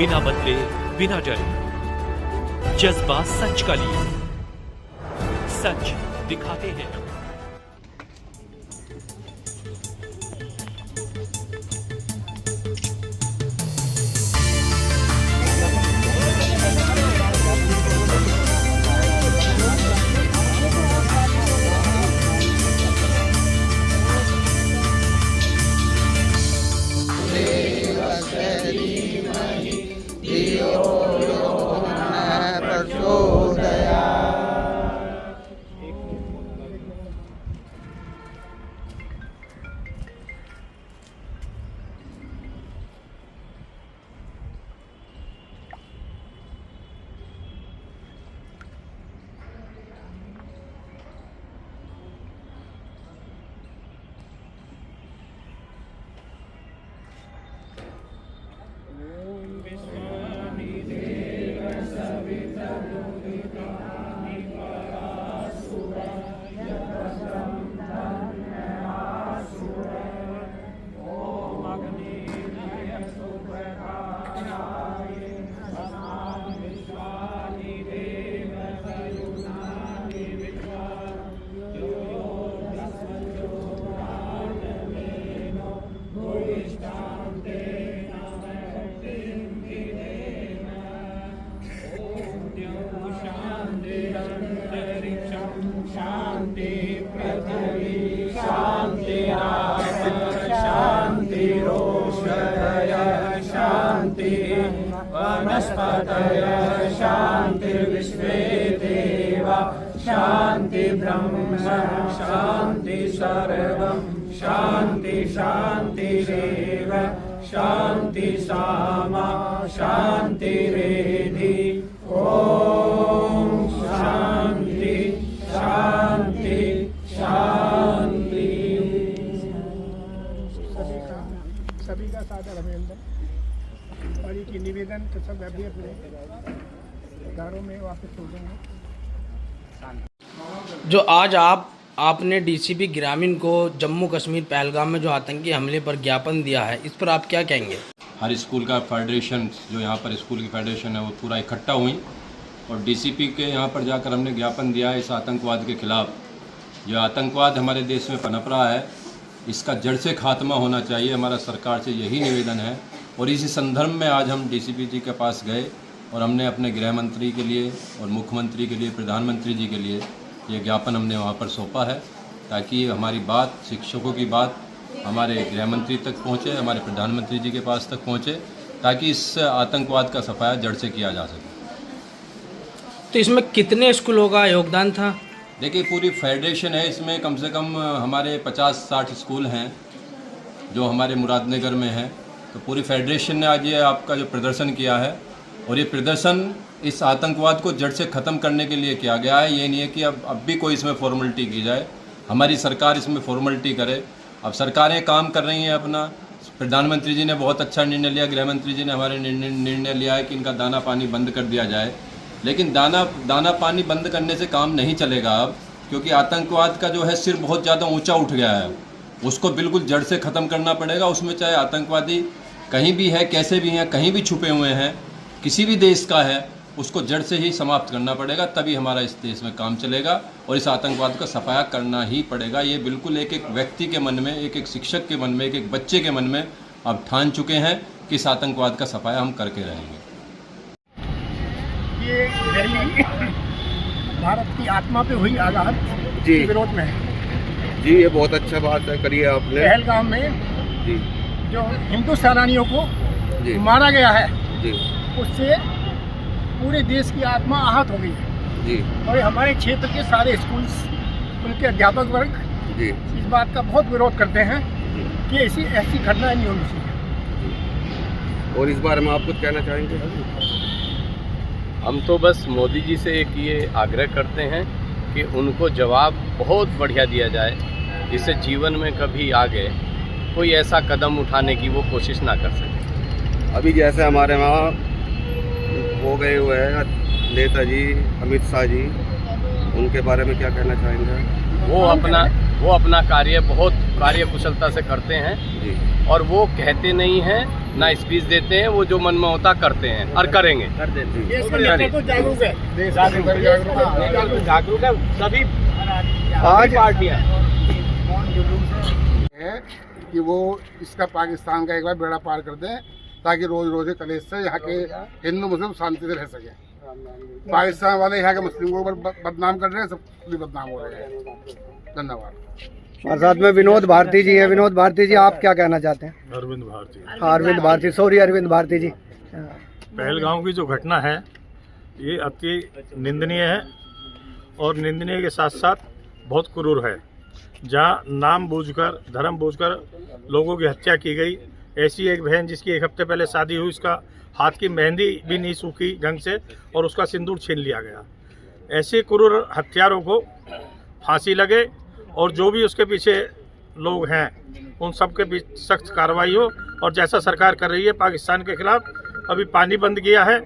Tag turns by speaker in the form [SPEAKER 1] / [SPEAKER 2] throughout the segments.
[SPEAKER 1] बिना बदले बिना डरे, जज्बा सच का लिए, सच दिखाते हैं।
[SPEAKER 2] शांति पृथ्वी शांतिराप शांतिरोषधयः शांति वनस्पतयः शांतिर्विश्वे देवा शांति ब्रह्म शांति सर्वं शांति शांतिरेव शांति सामा शांतिरेधि। ओम शांति शांति शांति।
[SPEAKER 3] सभी का सादर अभिनंदन और ये निवेदन तो सब अभी अपने घरों में वापस हो जाएंगे।
[SPEAKER 4] जो आज आपने डीसीपी ग्रामीण को जम्मू कश्मीर पहलगाम में जो आतंकी हमले पर ज्ञापन दिया है, इस पर आप क्या कहेंगे?
[SPEAKER 5] हर स्कूल का फेडरेशन, जो यहाँ पर स्कूल की फेडरेशन है, वो पूरा इकट्ठा हुई और डीसीपी के यहाँ पर जाकर हमने ज्ञापन दिया है इस आतंकवाद के खिलाफ। जो आतंकवाद हमारे देश में पनप रहा है, इसका जड़ से खात्मा होना चाहिए। हमारा सरकार से यही निवेदन है और इसी संदर्भ में आज हम डीसीपी जी के पास गए और हमने अपने गृह मंत्री के लिए और मुख्यमंत्री के लिए, प्रधानमंत्री जी के लिए ये ज्ञापन हमने वहाँ पर सौंपा है, ताकि हमारी बात, शिक्षकों की बात हमारे गृह मंत्री तक पहुँचे, हमारे प्रधानमंत्री जी के पास तक पहुँचे, ताकि इस आतंकवाद का सफाया जड़ से किया जा सके।
[SPEAKER 4] तो इसमें कितने स्कूलों का योगदान था?
[SPEAKER 5] देखिए, पूरी फेडरेशन है, इसमें कम से कम हमारे 50-60 स्कूल हैं जो हमारे मुरादनगर में हैं। तो पूरी फेडरेशन ने आज ये आपका जो प्रदर्शन किया है, और ये प्रदर्शन इस आतंकवाद को जड़ से ख़त्म करने के लिए किया गया है। ये नहीं है कि अब भी कोई इसमें फॉर्मेलिटी की जाए, हमारी सरकार इसमें फॉर्मेलिटी करे। अब सरकारें काम कर रही हैं अपना। प्रधानमंत्री जी ने बहुत अच्छा निर्णय लिया, गृह मंत्री जी ने हमारे निर्णय लिया है कि इनका दाना पानी बंद कर दिया जाए। लेकिन दाना पानी बंद करने से काम नहीं चलेगा अब, क्योंकि आतंकवाद का जो है सिर बहुत ज़्यादा ऊंचा उठ गया है। उसको बिल्कुल जड़ से ख़त्म करना पड़ेगा। उसमें चाहे आतंकवादी कहीं भी है, कैसे भी हैं, कहीं भी छुपे हुए हैं, किसी भी देश का है, उसको जड़ से ही समाप्त करना पड़ेगा, तभी हमारा इस देश में काम चलेगा। और इस आतंकवाद का सफाया करना ही पड़ेगा। ये बिल्कुल एक एक व्यक्ति के मन में, एक एक शिक्षक के मन में, एक एक बच्चे के मन में अब ठान चुके हैं कि इस आतंकवाद का सफाया हम करके रहेंगे।
[SPEAKER 3] ये रैली भारत की आत्मा पे हुई आघात के विरोध में है
[SPEAKER 6] जी। ये बहुत अच्छा बात है करिए आपने।
[SPEAKER 3] पहलगाम में
[SPEAKER 6] जी
[SPEAKER 3] जो हिंदू सेनानियों को
[SPEAKER 6] जी
[SPEAKER 3] मारा गया है
[SPEAKER 6] जी
[SPEAKER 3] उससे पूरे देश की आत्मा आहत हो गई है
[SPEAKER 6] जी।
[SPEAKER 3] और हमारे क्षेत्र के सारे स्कूल्स, उनके अध्यापक वर्ग
[SPEAKER 6] जी
[SPEAKER 3] इस बात का बहुत विरोध करते हैं कि ऐसी घटनाएं नहीं होनी चाहिए।
[SPEAKER 6] और इस बारे में आप कुछ कहना चाहेंगे?
[SPEAKER 7] हम तो बस मोदी जी से एक ये आग्रह करते हैं कि उनको जवाब बहुत बढ़िया दिया जाए, जिससे जीवन में कभी आगे कोई ऐसा कदम उठाने की वो कोशिश ना कर सके।
[SPEAKER 6] अभी जैसे हमारे वहाँ हो गए हुए हैं नेताजी अमित शाह जी, उनके बारे में क्या कहना चाहेंगे?
[SPEAKER 7] वो अपना कार्य बहुत कार्यकुशलता से करते हैं
[SPEAKER 6] जी।
[SPEAKER 7] और वो कहते नहीं हैं, ना स्पीच देते हैं, वो जो मन में होता करते हैं और करेंगे। जागरूक है सभी
[SPEAKER 8] आज
[SPEAKER 7] पार्टियां
[SPEAKER 8] है कि वो इसका पाकिस्तान का एक बार बेड़ा पार कर दें, ताकि रोज रोज के कलेश से यहाँ के हिंदू मुस्लिम शांति से रह सके। पाकिस्तान वाले यहाँ के मुस्लिमों को बदनाम कर रहे हैं, सब बदनाम हो रहे हैं। धन्यवाद।
[SPEAKER 9] और साथ में विनोद भारती जी है। विनोद भारती जी, आप क्या कहना चाहते हैं?
[SPEAKER 10] अरविंद भारती।
[SPEAKER 9] अरविंद भारती, सॉरी अरविंद भारती जी।
[SPEAKER 10] पहलगांव की जो घटना है ये अति निंदनीय है और निंदनीय के साथ साथ बहुत क्रूर है। जहां नाम बूझकर धर्म बूझकर लोगों की हत्या की गई। ऐसी एक बहन जिसकी एक हफ्ते पहले शादी हुई, उसका हाथ की मेहंदी भी नहीं सूखी ढंग से और उसका सिंदूर छीन लिया गया। ऐसे क्रूर हत्यारों को फांसी लगे और जो भी उसके पीछे लोग हैं उन सब के बीच सख्त कार्रवाई हो। और जैसा सरकार कर रही है पाकिस्तान के खिलाफ, अभी पानी बंद किया है,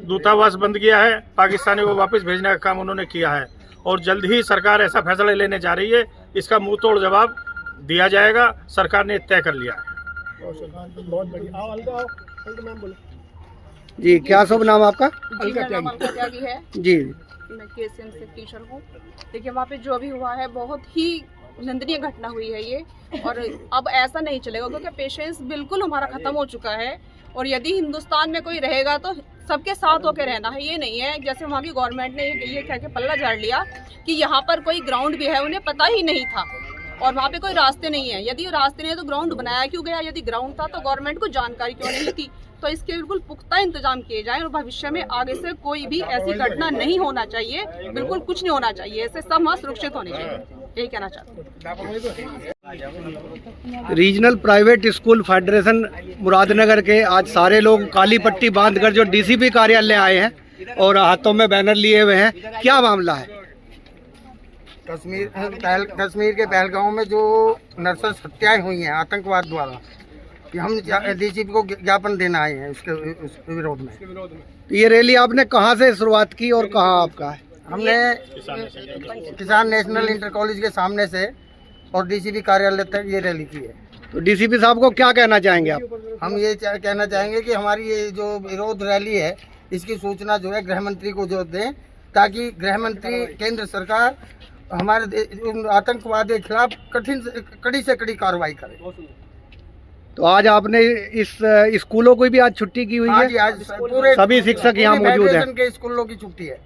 [SPEAKER 10] दूतावास बंद किया है, पाकिस्तानियों को वापस भेजने का काम उन्होंने किया है और जल्द ही सरकार ऐसा फैसला लेने जा रही है, इसका मुंह तोड़ जवाब दिया जाएगा। सरकार ने तय कर लिया है।
[SPEAKER 3] बहुत बढ़िया।
[SPEAKER 9] जी, क्या शुभ नाम आपका?
[SPEAKER 11] जी, मेरा नाम अलका त्यागी है।
[SPEAKER 9] जी,
[SPEAKER 11] मैं केसीएम से टीचर हूँ। देखिए, वहाँ पे जो भी हुआ है बहुत ही निंदनीय घटना हुई है ये, और अब ऐसा नहीं चलेगा क्योंकि पेशेंस बिल्कुल हमारा खत्म हो चुका है। और यदि हिंदुस्तान में कोई रहेगा तो सबके साथ होकर रहना है। ये नहीं है जैसे वहाँ की गवर्नमेंट ने ये कह के पल्ला झाड़ लिया कि यहाँ पर कोई ग्राउंड भी है, उन्हें पता ही नहीं था और वहाँ पे कोई रास्ते नहीं है। यदि रास्ते नहीं है तो ग्राउंड बनाया क्यों गया? यदि ग्राउंड था तो गवर्नमेंट को जानकारी क्यों नहीं थी? तो इसके बिल्कुल पुख्ता इंतजाम किए जाएं और भविष्य में आगे से कोई भी ऐसी घटना नहीं होना चाहिए, बिल्कुल कुछ नहीं होना चाहिए। ऐसे सब वहाँ सुरक्षित होने चाहिए, यही कहना चाहते हैं।
[SPEAKER 9] Regional private school federation Muradnagar के आज सारे लोग काली पट्टी बांधकर जो डीसीपी कार्यालय आए हैं और हाथों में बैनर लिए हुए हैं, क्या मामला है?
[SPEAKER 8] कश्मीर के पहलगांव में जो नर्सस हत्याएं हुई हैं आतंकवाद द्वारा, कि हम डीसीपी को ज्ञापन देना आए हैं उसके विरोध में।
[SPEAKER 9] तो ये रैली आपने कहाँ से शुरुआत की और कहाँ आपका है?
[SPEAKER 8] हमने किसान नेशनल इंटर कॉलेज के सामने से और डीसीपी कार्यालय तक ये रैली की है।
[SPEAKER 9] तो डीसीपी साहब को क्या कहना चाहेंगे आप?
[SPEAKER 8] हम ये कहना चाहेंगे कि हमारी ये जो विरोध रैली है इसकी सूचना जो है गृह मंत्री को जो दें, ताकि गृह मंत्री केंद्र सरकार हमारे आतंकवाद के खिलाफ कड़ी से कड़ी कार्रवाई करे।
[SPEAKER 9] तो आज आपने इस स्कूलों को भी आज छुट्टी की हुई है?
[SPEAKER 8] आज पूरे
[SPEAKER 9] सभी शिक्षक यहाँ मौजूद हैं।
[SPEAKER 8] के स्कूलों की छुट्टी है।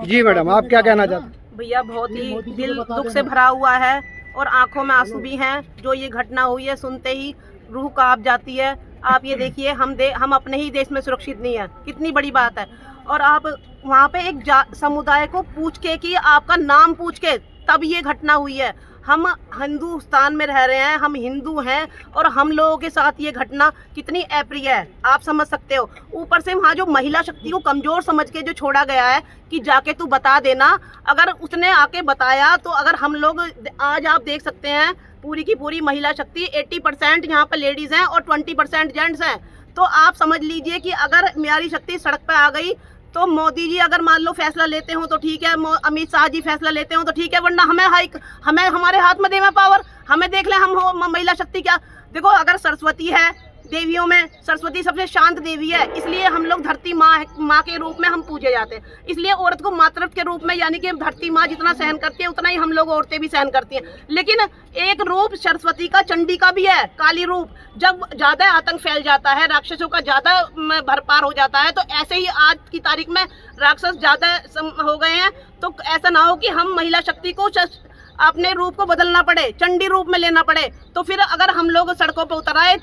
[SPEAKER 9] जी मैडम, आप क्या कहना चाहते हैं?
[SPEAKER 12] भैया, बहुत ही दिल दुख से भरा हुआ है और आंखों में आंसू भी हैं। जो ये घटना हुई है सुनते ही रूह कांप जाती है। आप ये देखिए, हम अपने ही देश में सुरक्षित नहीं है, कितनी बड़ी बात है। और आप वहाँ पे एक समुदाय को पूछ के कि आपका नाम पूछ के तब ये घटना हुई है। हम हिंदुस्तान में रह रहे हैं, हम हिंदू हैं और हम लोगों के साथ ये घटना कितनी अप्रिय है आप समझ सकते हो। ऊपर से वहाँ जो महिला शक्ति को कमजोर समझ के जो छोड़ा गया है कि जाके तू बता देना, अगर उसने आके बताया तो अगर हम लोग आज आप देख सकते हैं पूरी की पूरी महिला शक्ति 80% यहाँ पर लेडीज हैं और 20% जेंट्स हैं। तो आप समझ लीजिए कि अगर मेरी शक्ति सड़क पर आ गई तो मोदी जी अगर मान लो फैसला लेते हो तो ठीक है, अमित शाह जी फैसला लेते हो तो ठीक है, वरना हमें हमारे हाथ में देना पावर। हमें देख लें हम हो महिला शक्ति क्या। देखो, अगर सरस्वती है देवियों में, सरस्वती सबसे शांत देवी है, इसलिए हम लोग धरती माँ के रूप में हम पूजे जाते हैं। इसलिए औरत को मातृत्व के रूप में, यानी कि धरती माँ जितना सहन करती है उतना ही हम लोग औरतें भी सहन करती हैं। लेकिन एक रूप सरस्वती का, चंडी का भी है, काली रूप। जब ज्यादा आतंक फैल जाता है, राक्षसों का ज्यादा भरपार हो जाता है, तो ऐसे ही आज की तारीख में राक्षस ज्यादा हो गए हैं। तो ऐसा ना हो कि हम महिला शक्ति को अपने रूप को बदलना पड़े, चंडी रूप में लेना पड़े। तो फिर अगर हम लोग सड़कों पर उतर आए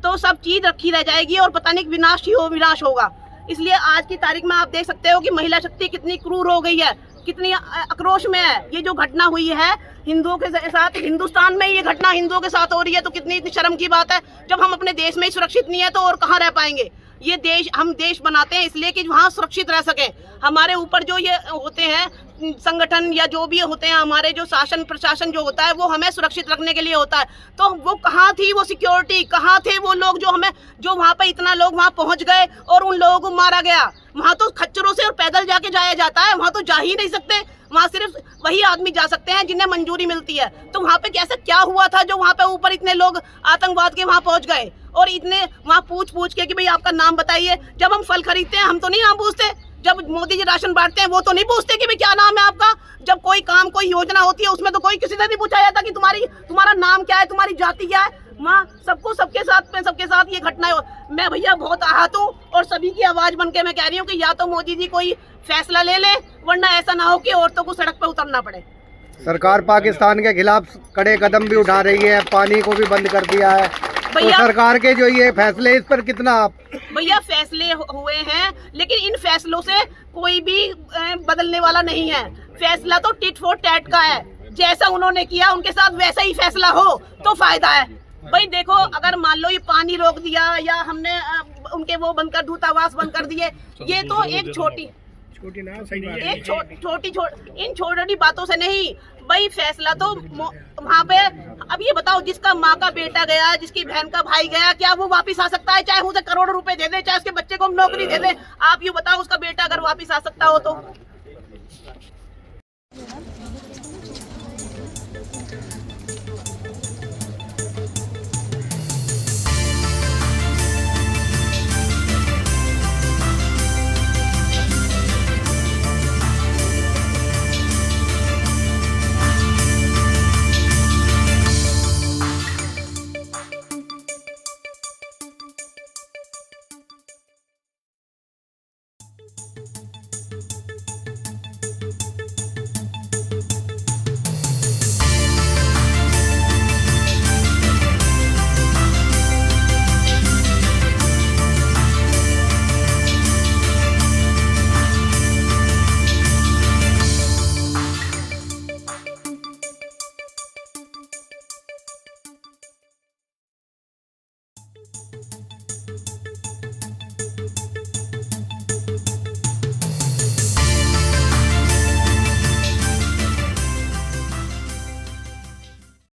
[SPEAKER 12] तो सब चीज रखी रह जाएगी और पता नहीं विनाश होगा। इसलिए आज की तारीख में आप देख सकते हो कि महिला शक्ति कितनी क्रूर हो गई है, कितनी आक्रोश में है। ये जो घटना हुई है हिंदुओं के साथ, हिंदुस्तान में ये घटना हिंदुओं के साथ हो रही है, तो कितनी शर्म की बात है। जब हम अपने देश में ही सुरक्षित नहीं है तो और कहाँ रह पाएंगे। ये देश हम देश बनाते हैं इसलिए कि वहाँ सुरक्षित रह सके। हमारे ऊपर जो ये होते हैं संगठन या जो भी होते हैं, हमारे जो शासन प्रशासन जो होता है वो हमें सुरक्षित रखने के लिए होता है। तो वो कहाँ थी वो सिक्योरिटी, कहाँ थे वो लोग जो वहाँ पे इतना लोग वहाँ पहुँच गए और उन लोगों को मारा गया। वहाँ तो खच्चरों से और पैदल जाके जाया जाता है, वहाँ तो जा ही नहीं सकते। वहाँ सिर्फ वही आदमी जा सकते हैं जिन्हें मंजूरी मिलती है। तो वहाँ पे कैसे क्या हुआ था जो वहाँ पे ऊपर इतने लोग आतंकवाद के वहाँ पहुँच गए और इतने वहाँ पूछ के कि भाई आपका नाम बताइए। जब हम फल खरीदते हैं हम तो नहीं नाम पूछते, जब मोदी जी राशन बांटते हैं वो तो नहीं पूछते कि भाई क्या नाम है आपका। जब कोई काम कोई योजना होती है उसमें तो कोई किसी से नहीं पूछा जाता कि तुम्हारा नाम क्या है, तुम्हारी जाति क्या है। माँ सबको सबके साथ ये घटना मैं भैया बहुत आहत हूँ और सभी की आवाज बन के मैं कह रही हूँ कि या तो मोदी जी कोई फैसला ले ले, वरना ऐसा ना हो कि औरतों को सड़क पे उतरना पड़े।
[SPEAKER 9] सरकार पाकिस्तान के खिलाफ कड़े कदम भी उठा रही है, पानी को भी बंद कर दिया है। तो सरकार के जो ये फैसले इस पर कितना आप
[SPEAKER 12] भैया फैसले हुए हैं, लेकिन इन फैसलों से कोई भी बदलने वाला नहीं है। फैसला तो टिट फॉर टैट का है, जैसा उन्होंने किया उनके साथ वैसा ही फैसला हो तो फायदा है। भाई देखो अगर मान लो ये पानी रोक दिया या हमने उनके वो बंद कर दूतावास बंद कर दिए, ये तो एक छोटी इन छोटी बातों से नहीं। भाई फैसला तो वहाँ पे अब ये बताओ जिसका माँ का बेटा गया, जिसकी बहन का भाई गया, क्या वो वापस आ सकता है? चाहे उसे करोड़ों रुपए दे दे, चाहे उसके बच्चे को हम नौकरी दे दे, आप ये बताओ उसका बेटा अगर वापस आ सकता हो तो।